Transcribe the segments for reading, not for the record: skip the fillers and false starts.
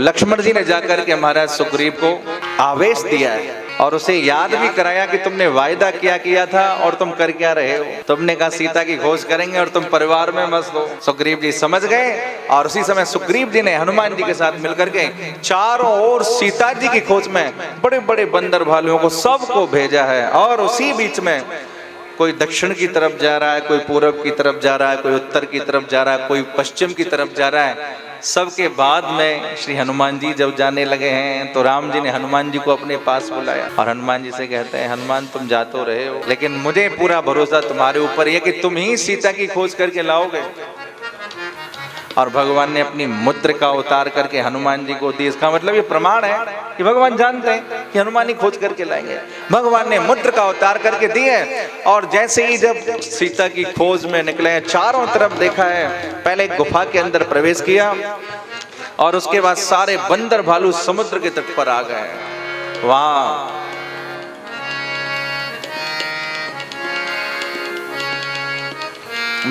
लक्ष्मण जी ने जाकर के महाराज सुग्रीव को आवेश दिया है और उसे याद भी कराया कि तुमने वायदा किया था और तुम कर क्या रहे हो। तुमने कहा सीता की खोज करेंगे और तुम परिवार में मस्त हो। सुग्रीव जी समझ गए और उसी समय सुग्रीव जी ने हनुमान जी के साथ मिलकर के चारों ओर सीता जी की खोज में बड़े बड़े बंदर भालुओं को सबको भेजा है। और उसी बीच में कोई दक्षिण की तरफ जा रहा है, कोई पूर्व की तरफ जा रहा है, कोई उत्तर की तरफ जा रहा है, कोई पश्चिम की तरफ जा रहा है। सबके बाद में श्री हनुमान जी जब जाने लगे हैं तो राम जी ने हनुमान जी को अपने पास बुलाया और हनुमान जी से कहते हैं, हनुमान तुम जा तो रहे हो लेकिन मुझे पूरा भरोसा तुम्हारे ऊपर है कि तुम ही सीता की खोज करके लाओगे। और भगवान ने अपनी मुद्रिका उतार करके हनुमान जी को दी। इसका मतलब ये प्रमाण है कि भगवान जानते हैं कि हनुमान ही खोज करके लाएंगे। भगवान ने मुद्रिका उतार करके दी है और जैसे ही जब सीता की खोज में निकले हैं, चारों तरफ देखा है, पहले गुफा के अंदर प्रवेश किया और उसके बाद सारे बंदर भालू समुद्र के तट पर आ गए। वहां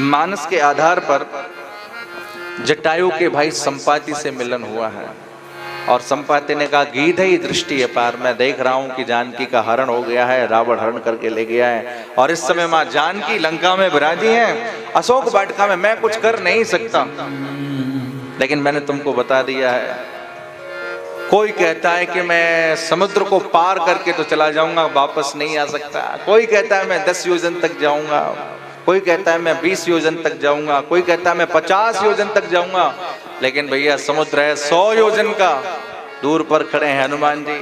मानस के आधार पर जटायु के भाई संपाति से मिलन हुआ है और संपाति ने कहा, गीध ही दृष्टि अपार, मैं देख रहा हूं कि जानकी का हरण हो गया है, रावण हरण करके ले गया है और इस समय मां जानकी लंका में विराजी हैं, अशोक वाटिका में। मैं कुछ कर नहीं सकता लेकिन मैंने तुमको बता दिया है। कोई कहता है कि मैं समुद्र को पार करके तो चला जाऊंगा, वापस नहीं आ सकता। कोई कहता है मैं 10 योजन तक जाऊंगा, कोई कहता है मैं 20 योजन तक जाऊंगा, कोई कहता है मैं 50 योजन तक जाऊंगा। लेकिन भैया समुद्र है 100 योजन का। दूर पर खड़े हैं हनुमान जी।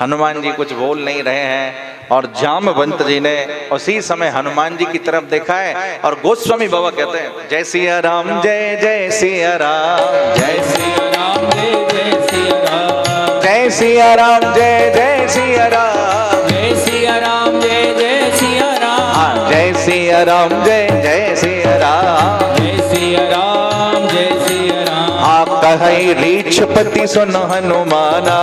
हनुमान जी कुछ बोल नहीं रहे हैं और जामवंत जी ने उसी समय हनुमान जी की तरफ देखा है और गोस्वामी बाबा कहते हैं, जय सिया राम जय जय सिया राम, जय सिया राम जय जय सिया राम, जय सिया राम जय जय सिया राम, जय सिया राम जय जय सिया राम, जय सिया राम जय जय सिया राम, जय सिया राम जय सिया राम। आप कहे रीछपति सुन हनुमाना,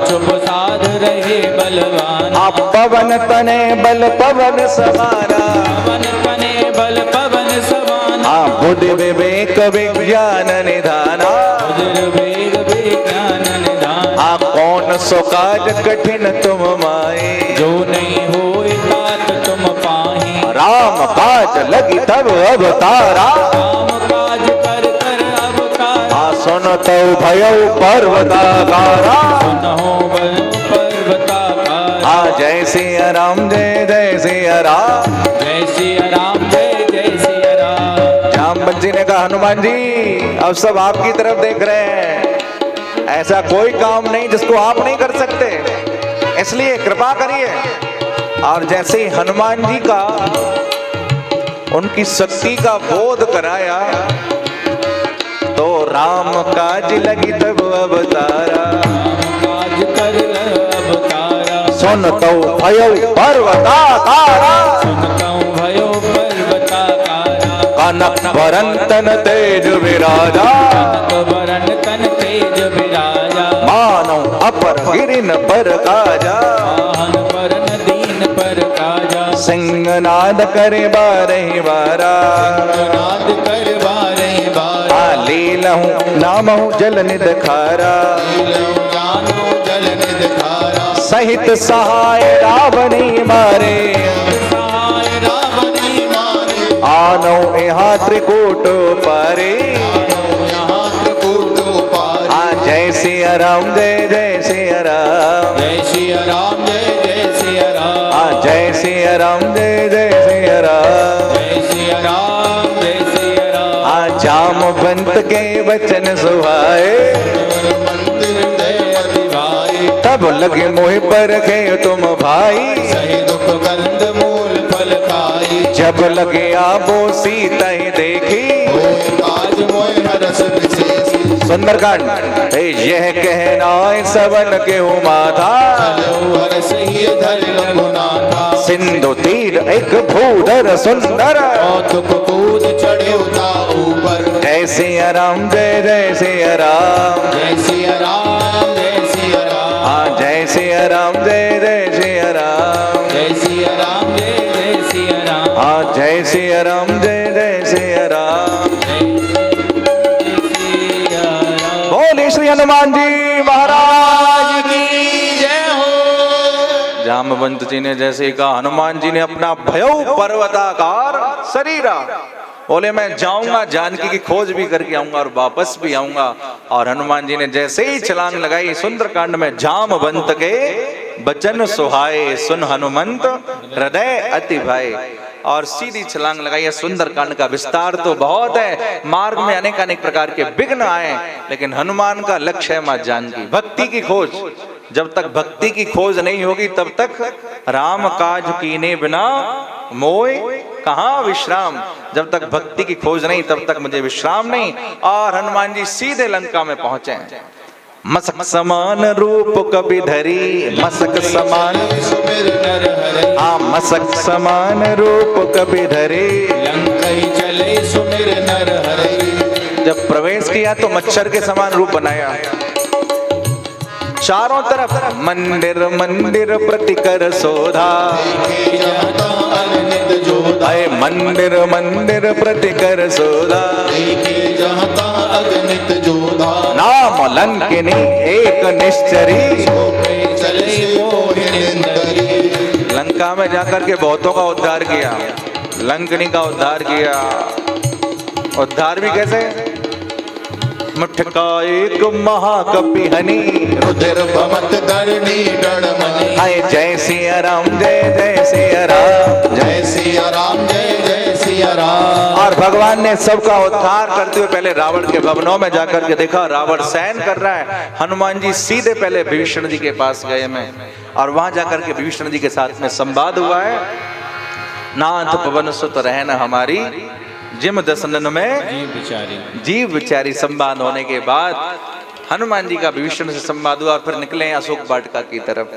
चुप साध रहे बलवान। आप पवन तने बल पवन समाना, पवन तने बल पवन समाना। आप बुद्धि विवेक विज्ञान निधाना, बुद्धि विवेक विज्ञान निधाना। आप कौन सो काज कठिन तुम माए, जो नहीं होए तात तुम पाही। राम काज लगी तब अवतारा, राम काज कर कर अवतारा। सुन तो भयो पर्वताकारा, सुनहो भयो पर्वताकारा। जय सिया राम जय जय सिया राम, जय सिया राम जय जय सिया राम। जामवंत जी ने कहा, हनुमान जी अब सब आपकी तरफ देख रहे हैं, ऐसा कोई काम नहीं जिसको आप नहीं कर सकते, इसलिए कृपा करिए। और जैसे ही हनुमान जी का उनकी शक्ति का बोध कराया तो राम काज लगी तब अवतारा, काज कर अवतारा। सुन तो भयो पर्वताकारा, सुन तो भयो पर्वताकारा। कनक वरन तन तेज विराजा, कनक वरन तन तेज विराजा। मानो अपर गिरिन पर काजा, महान परन दीन पर काजा। सिंहनाद करे बारह बारा, सिंहनाद करे बारह बारा। लीलहु नामहु जल निधखारा, लीलहु जानो जल निधखारा। सहित सहाय रावणी मारे, सहाय रावणी मारे। आनो यहाँ त्रिकूट पारे, आनो यहाँ त्रिकूट पारे। जय सिया राम जय जय सिया राम, जय सिया राम जय जय सिया राम। जय सिया राम जय जय सिया राम, जय सिया राम जय सिया राम। जामवंत के वचन सुहाए, तब लगे मोह पर गए तुम भाई। सही दुख गंध मूल फल खाई, जब लगे आबो सीता ही देखी। आज मोह हरस विशेष। सुंदरकांड यह कहना सवन के माथा, सिंधु तीर एक भूधर सुंदर। कूद चढ़े ऊपर। जय सिया राम जय जय सिया राम, जय सिया राम जय सिया राम। जय सिया राम जय जय सिया राम, जय सिया राम जय जय सिया राम। जय सिया राम जय जय सिया राम। बोले श्री हनुमान जी महाराज की जय हो। जामवंत जी ने जैसे कहा, हनुमान जी ने अपना भयउ पर्वताकार शरीरा, बोले मैं जाऊंगा जानकी की खोज भी करके आऊंगा और वापस भी आऊंगा। और हनुमान जी ने जैसे ही छलांग लगाई, सुंदरकांड में जामवंत के बचन सुहाए, सुन हनुमंत हृदय अति भाए, और सीधी छलांग लगाई है। सुंदरकांड का विस्तार तो बहुत है, मार्ग में अनेक अनेक प्रकार के विघ्न आए, लेकिन हनुमान का लक्ष्य है मां जानकी, भक्ति की खोज। जब तक भक्ति की खोज नहीं होगी तब तक राम काज कीने बिना मोय कहाँ विश्राम। जब तक भक्ति की खोज नहीं तब तक मुझे विश्राम नहीं। और हनुमान जी सीधे लंका में पहुंचे। मसक समान रूप कभी धरी, मसक समान मसक समान रूप कभी धरी, लंकई चले सुमिर नर हरि। जब प्रवेश किया तो मच्छर के समान रूप बनाया। चारों तरफ मंदिर मंदिर प्रतिकर शोधा, अय मंदिर मंदिर प्रतिकर शोधा, नाम लंकिनी एक निश्चरी। लंका में जाकर के बहुतों का उद्धार किया, लंकिनी का उद्धार किया। उद्धार भी कैसे? मुठका एक महाकपि हनी, रुधिर भमत धरणी डणमणि। हाय जय सिया राम, जय जय सिया राम, जय सिया राम, जय जय सिया राम। और भगवान ने सबका उद्धार करते हुए पहले रावण के भवनों में जाकर के देखा, रावण शयन कर रहा है। हनुमान जी सीधे पहले विभीषण जी के पास गए में, और वहां जाकर के विभीषण जी के साथ में संवाद हुआ है। नाथ पवन सुत रहन हमारी, जिम दसनन में जीव विचारी। संवाद होने के बाद हनुमान जी का विभीषण से संवाद हुआ, फिर निकले अशोक वाटिका की तरफ।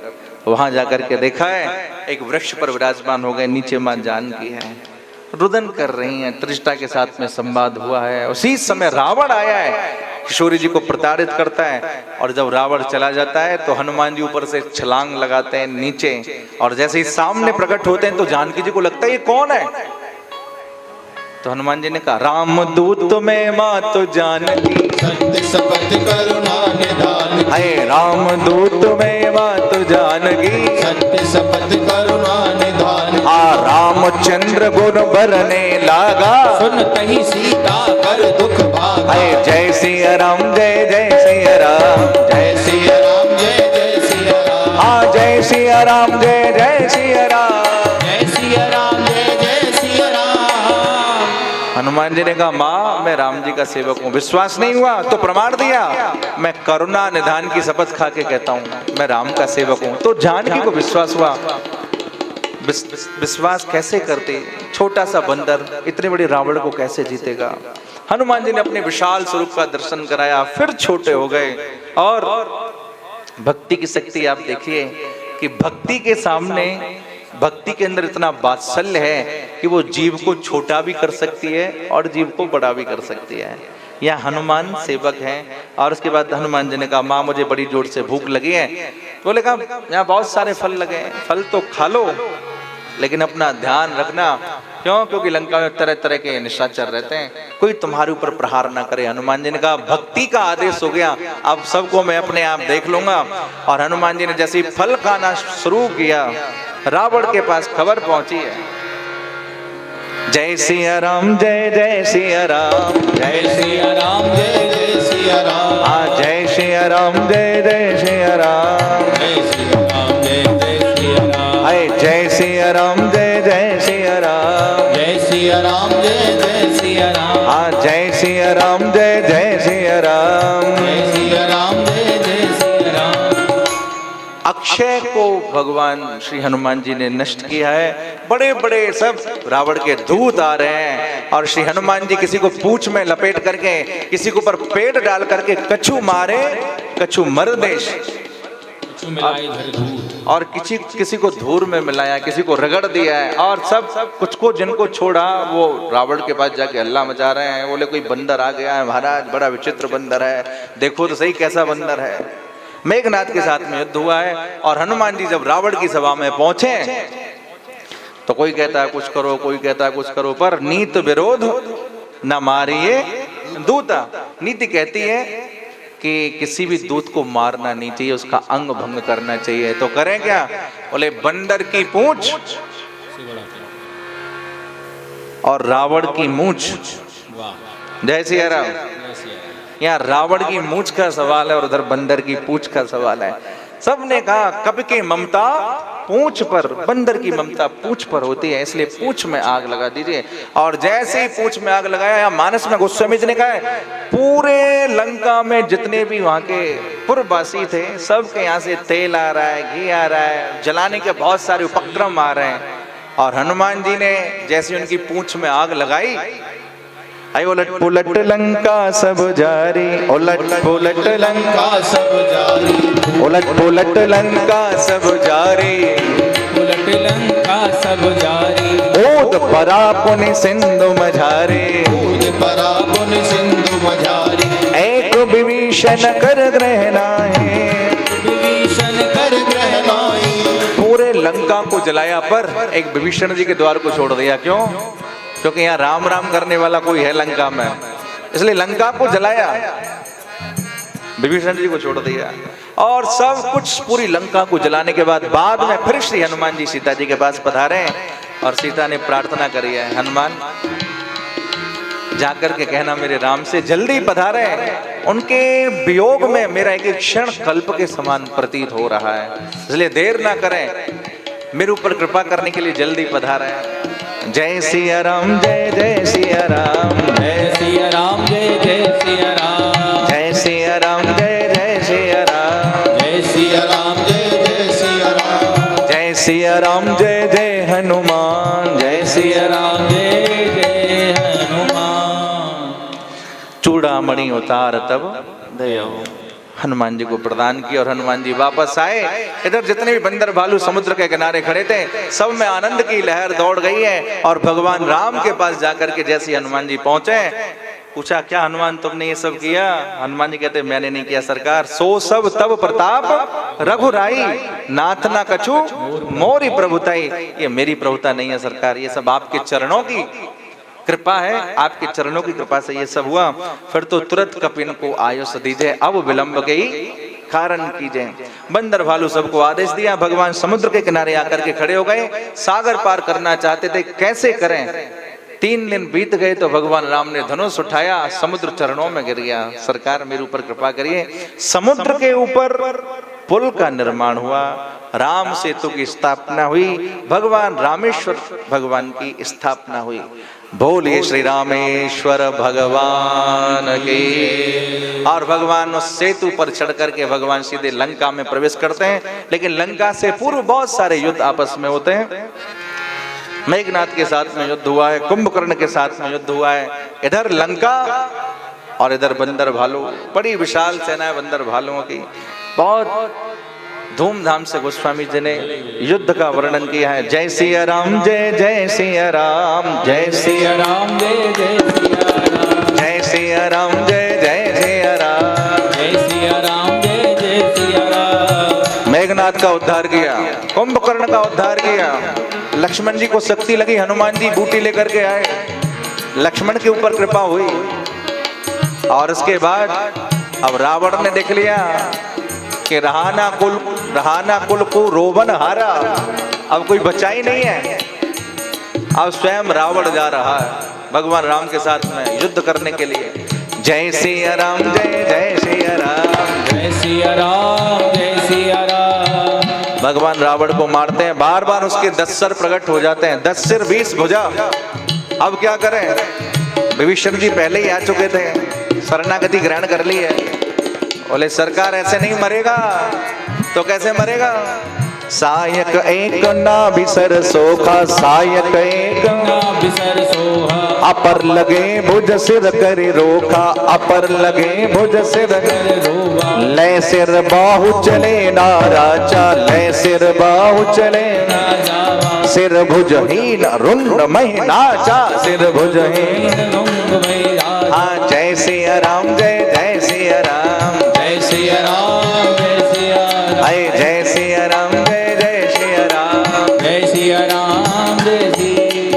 वहां जाकर के देखा है एक वृक्ष पर विराजमान हो गए, नीचे मां जानकी है, रुदन कर रही हैं, त्रिष्ठा के साथ में संवाद हुआ है। उसी समय रावण आया है, किशोरी जी को प्रताड़ित करता है। और जब रावण चला जाता है तो हनुमान जी ऊपर से छलांग लगाते हैं नीचे, और जैसे ही सामने प्रकट होते हैं तो जानकी जी को लगता है ये कौन है। तो हनुमान जी ने कहा, राम दूत में मात जानकी, सत्य शपथ करुणा निधान। हाय राम दूत में मात जानकी, सत्य शपथ करुणा निधान। रामचंद्र गुण बरने लागा, सुन तही सीता कर दुख भागा। हाय जय सिया राम, जय जय सिया राम, जय सिया राम, जय जय सिया राम। हाँ जय सिया राम, जय जय सिया राम, जय सिया राम, जय जय सिया राम। हनुमान जी ने कहा, माँ मैं राम जी का सेवक हूँ। विश्वास नहीं हुआ तो प्रमाण दिया, मैं करुणा निधान की शपथ खा के कहता हूँ मैं राम का सेवक हूँ। तो जानकी को विश्वास हुआ। विश्वास कैसे करते, छोटा सा बंदर इतने बड़े रावण को कैसे जीतेगा। हनुमान जी ने अपने विशाल स्वरूप का दर्शन कराया, फिर छोटे हो गए। और भक्ति की शक्ति आप देखिए कि भक्ति के सामने, भक्ति के अंदर इतना वात्सल्य है कि वो जीव को छोटा भी कर सकती है और जीव को बड़ा भी कर सकती है। यह हनुमान सेवक हैं। और उसके बाद हनुमान जी ने कहा, माँ मुझे बड़ी जोर से भूख लगी है। बोले कहा, यहाँ बहुत सारे फल लगे हैं, फल तो खा लो, लेकिन अपना ध्यान रखना। क्यों? क्योंकि लंका में तरह तरह के निशाचर रहते हैं, कोई तुम्हारे ऊपर प्रहार ना करे। हनुमान जी ने कहा, भक्ति का आदेश हो गया, अब सबको मैं अपने आप देख लूंगा। और हनुमान जी ने जैसे ही फल खाना शुरू किया, रावण के पास खबर पहुंची है, जय सिया राम, जय जय सिया राम, जय सिया राम, जय जय सिया राम। हाँ जय सिया राम, जय जय सिया राम, जय सिया राम, जय जय सिया राम। अय जय सिया राम, जय जय सिया राम, जय सिया राम, जय जय सिया राम। हाँ जय सिया राम, जय जय सिया राम। जय सिया राम, जय जय सिया राम। अक्षय को भगवान श्री हनुमान जी ने नष्ट किया है। बड़े बड़े सब रावण के दूत आ रहे हैं, और श्री हनुमान जी किसी को पूंछ में लपेट करके, किसी के ऊपर पेट डाल करके कछु मारे कछु मर देश, और किसी को धूर में मिलाया, किसी को रगड़ दिया है। और सब कुछ को जिनको छोड़ा वो रावण के पास जाके हल्ला मचा रहे हैं। बोले कोई बंदर आ गया है महाराज, बड़ा विचित्र बंदर है, देखो तो सही कैसा बंदर है। मेघनाथ के साथ में युद्ध हुआ है। और हनुमान जी जब रावण की सभा में पहुंचे तो कोई कहता है कुछ करो, कोई कहता है कुछ करो, पर नीत विरोध न मारिए दूता। नीति कहती है कि किसी भी दूत को मारना नहीं चाहिए, उसका अंग भंग करना चाहिए। तो करें क्या? बोले बंदर की पूंछ और रावण की मूंछ। जय सिया राम। यहाँ रावण की मूंछ का सवाल है और उधर बंदर की पूंछ का सवाल है। सबने कहा कब की ममता पूंछ पर, बंदर की ममता पूंछ पर होती है, इसलिए पूंछ में आग लगा दीजिए। और जैसे ही पूंछ में आग लगाया, मानस में गोस्वामी जी ने कहा है पूरे लंका में जितने भी वहां के पुरवासी थे सबके यहाँ से तेल आ रहा है, घी आ रहा है, जलाने के बहुत सारे उपक्रम आ रहे हैं। और हनुमान जी ने जैसे उनकी पूंछ में आग लगाई, आई उलट पुलट लंका सब जारी, उलट पुलट लंका सब जारी, उलट पुलट लंका सब जारी, उलट लंका सब जारी। ओद परा पुनि सिंधु मझारे, कूद परा पुनि सिंधु मझारी। एक विभीषण कर ग्रह नाहि, विभीषण कर ग्रह नाहि। पूरे लंका को जलाया पर एक विभीषण जी के द्वार को छोड़ दिया। क्यों? क्योंकि यहाँ राम राम करने वाला कोई है लंका में, इसलिए लंका को जलाया, विभीषण जी को छोड़ दिया। और सब कुछ पूरी लंका को जलाने के बाद में फिर श्री हनुमान जी सीता जी के पास पधारे और सीता ने प्रार्थना करी है, हनुमान जाकर के कहना मेरे राम से जल्दी पधारे, उनके वियोग में मेरा एक क्षण कल्प के समान प्रतीत हो रहा है, इसलिए देर ना करें, मेरे ऊपर कृपा करने के लिए जल्दी पधारे। जय सिया राम, जय जय सिया राम, जय सिया राम, जय जय सिया राम, जय सिया राम, जय जय सिया राम, जय सिया राम, जय जय सिया राम, जय सिया राम, जय जय हनुमान, जय सिया राम, जय जय हनुमान। चूड़ामणि उतार तब दयो, हनुमान जी को प्रदान किया और हनुमान जी वापस आए। इधर जितने भी बंदर भालू समुद्र के किनारे खड़े थे सब में आनंद की लहर दौड़ गई है। और भगवान राम के पास जाकर के जैसे हनुमान जी पहुंचे, पूछा क्या हनुमान तुमने ये सब किया? हनुमान जी कहते मैंने नहीं किया सरकार, सो सब तब प्रताप रघुराई, नाथ ना कछु मोरी प्रभुताई। ये मेरी प्रभुता नहीं है सरकार, ये सब आपके चरणों की कृपा है, आपके चरणों की कृपा से ये सब हुआ। फिर तो तुरंत कपिन को आयुष दीजिए, अब विलंब के कारण कीजिए। बंदर भालू सबको आदेश दिया, भगवान समुद्र के किनारे आकर के खड़े हो गए, सागर पार करना चाहते थे, कैसे करें? 3 दिन बीत गए तो भगवान राम ने धनुष उठाया, समुद्र चरणों में गिर गया, सरकार मेरे ऊपर कृपा करिए। समुद्र के ऊपर पुल का निर्माण हुआ, राम सेतु की स्थापना हुई, भगवान रामेश्वर भगवान की स्थापना हुई। बोलिए श्री रामेश्वर भगवान के। और भगवान उस सेतु पर चढ़ करके भगवान सीधे लंका में प्रवेश करते हैं, लेकिन लंका से पूर्व बहुत सारे युद्ध आपस में होते हैं। मेघनाथ के साथ में युद्ध हुआ है, कुंभकर्ण के साथ में युद्ध हुआ है, इधर लंका और इधर बंदर भालू, बड़ी विशाल सेना है बंदर भालुओं की। बहुत धूमधाम से गोस्वामी जी ने युद्ध का वर्णन किया है। जय सिया राम, जय जय सिया राम, जय सिया राम, जय जय सिया राम, जय सिया राम, जय जय सिया राम, जय सिया राम, जय जय सिया राम। मेघनाथ का उद्धार किया, कुंभकर्ण का उद्धार किया, लक्ष्मण जी को शक्ति लगी, हनुमान जी बूटी लेकर के आए, लक्ष्मण के ऊपर कृपा हुई। और उसके बाद अब रावण ने देख लिया कि रहाना कुल को रोवन हारा, अब कोई बचा ही नहीं है। अब स्वयं रावण जा रहा है भगवान राम के साथ में युद्ध करने के लिए। जय सिया राम, जय जय सिया राम, जय सिया राम, जय सिया राम। भगवान रावण को मारते हैं, बार बार उसके 10 सर प्रकट हो जाते हैं, 10 सिर 20 भुजा। अब क्या करें? विभीषण जी पहले ही आ चुके थे, शरणागति ग्रहण कर ली है। बोले सरकार ऐसे नहीं मरेगा, तो कैसे मरेगा? सायक एक ना बिसर सोखा, सायक एक ना बिसर सोहा, अपर लगे भुज सिर करे रोखा, अपर लगे भुज सिर कर रोवा। ले सिर बाहु चले नाराचा, ले सिर बाहु चले ना जावा, सिर भुजहीन रुंड मही नाचा, सिर भुजहीन नुंग में राजा। हाँ जय सिया राम, जय जय सिया राम, जय सिया राम, जय सिया राम, अय जय सिया राम, जय जय सिया राम, जय सिया राम, जय सिया राम।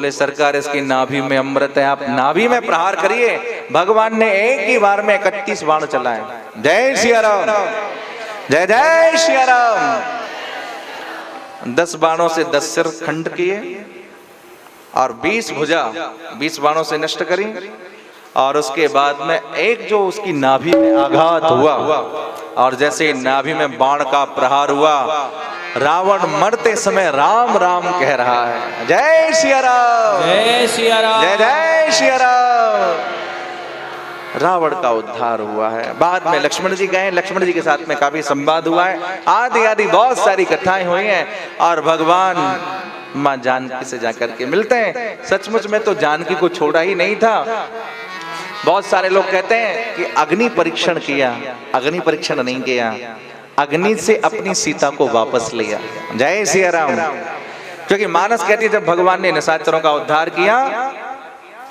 बोले सरकार इसकी नाभि में अमृत है, आप नाभि में प्रहार करिए। भगवान ने एक ही बार में 31 बाण चलाए। जय सिया राम, जय जय सिया राम। 10 बाणों से 10 सिर खंड किए और 20 भुजा 20 बाणों से नष्ट करी। और उसके बाद में एक जो उसकी नाभि में आघात हुआ और जैसे नाभि में बाण का प्रहार हुआ, रावण मरते समय राम राम कह रहा है। जय सिया राम, जय सिया राम, जय जय सिया राम। रावण का उद्धार हुआ है। बाद में लक्ष्मण जी गए, लक्ष्मण जी के साथ में काफी संवाद हुआ है, आदि आदि बहुत सारी कथाएं हुई हैं। और भगवान मां जानकी से जाकर के मिलते हैं। सचमुच में तो जानकी को छोड़ा ही नहीं था। बहुत सारे लोग कहते हैं कि अग्नि परीक्षण किया, अग्नि परीक्षण नहीं किया, अग्नि से अपनी सीता को वापस लिया। जय सिया राम। क्योंकि मानस कहती है जब भगवान ने निशाचरों का उद्धार किया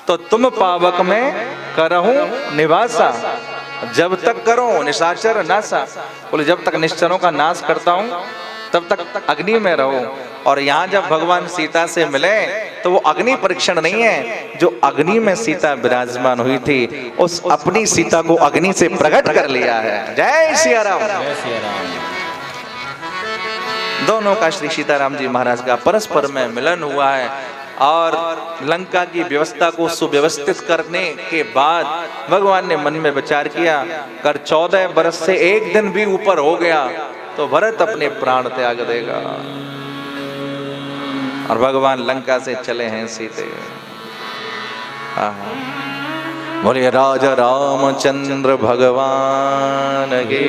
तो तुम पावक में करहूं निवासा, जब तक करो निशाचर नासा। बोले जब तक निश्चरों का नाश करता हूं तब तक अग्नि में रहो। और यहाँ जब भगवान सीता से मिले तो वो अग्नि परीक्षण नहीं है, जो अग्नि में सीता विराजमान हुई थी उस अपनी सीता को अग्नि से प्रकट कर लिया है। जय सिया राम, जय सिया राम। दोनों का श्री सीताराम जी महाराज का परस्पर में मिलन हुआ है। और लंका की व्यवस्था को सुव्यवस्थित करने के बाद भगवान ने मन में विचार किया, कर 14 बरस से एक दिन भी ऊपर हो गया तो भरत अपने प्राण त्याग देगा। और भगवान लंका से चले हैं सीधे। बोलिए राजा रामचंद्र भगवान के।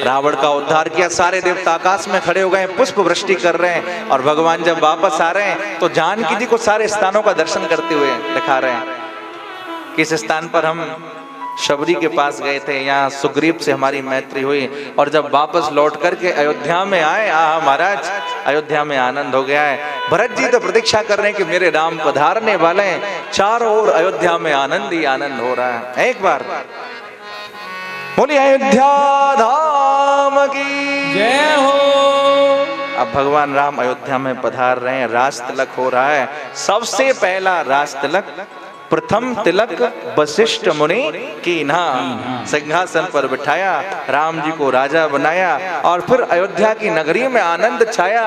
रावण का उद्धार किया, सारे देवता आकाश में खड़े हो गए, पुष्प वृष्टि कर रहे हैं। और भगवान जब वापस आ रहे हैं तो जानकी जी को सारे स्थानों का दर्शन करते हुए दिखा रहे हैं। किस स्थान पर हम शबरी के पास गए थे, यहाँ सुग्रीव से हमारी मैत्री हुई। और जब वापस लौट करके अयोध्या में आए, महाराज अयोध्या में आनंद हो गया है। भरत जी तो प्रतीक्षा कर रहे हैं कि मेरे राम पधारने वाले हैं। चारों ओर अयोध्या में आनंद ही आनंद हो रहा है। एक बार बोलिए अयोध्या धाम की जय हो। अब भगवान राम अयोध्या में पधार रहे हैं, रास तिलक हो रहा है। सबसे पहला रास तिलक, प्रथम तिलक वशिष्ठ मुनि कीन्हा, सिंहासन पर बिठाया, राम जी को राजा बनाया। और फिर अयोध्या की नगरी में आनंद छाया।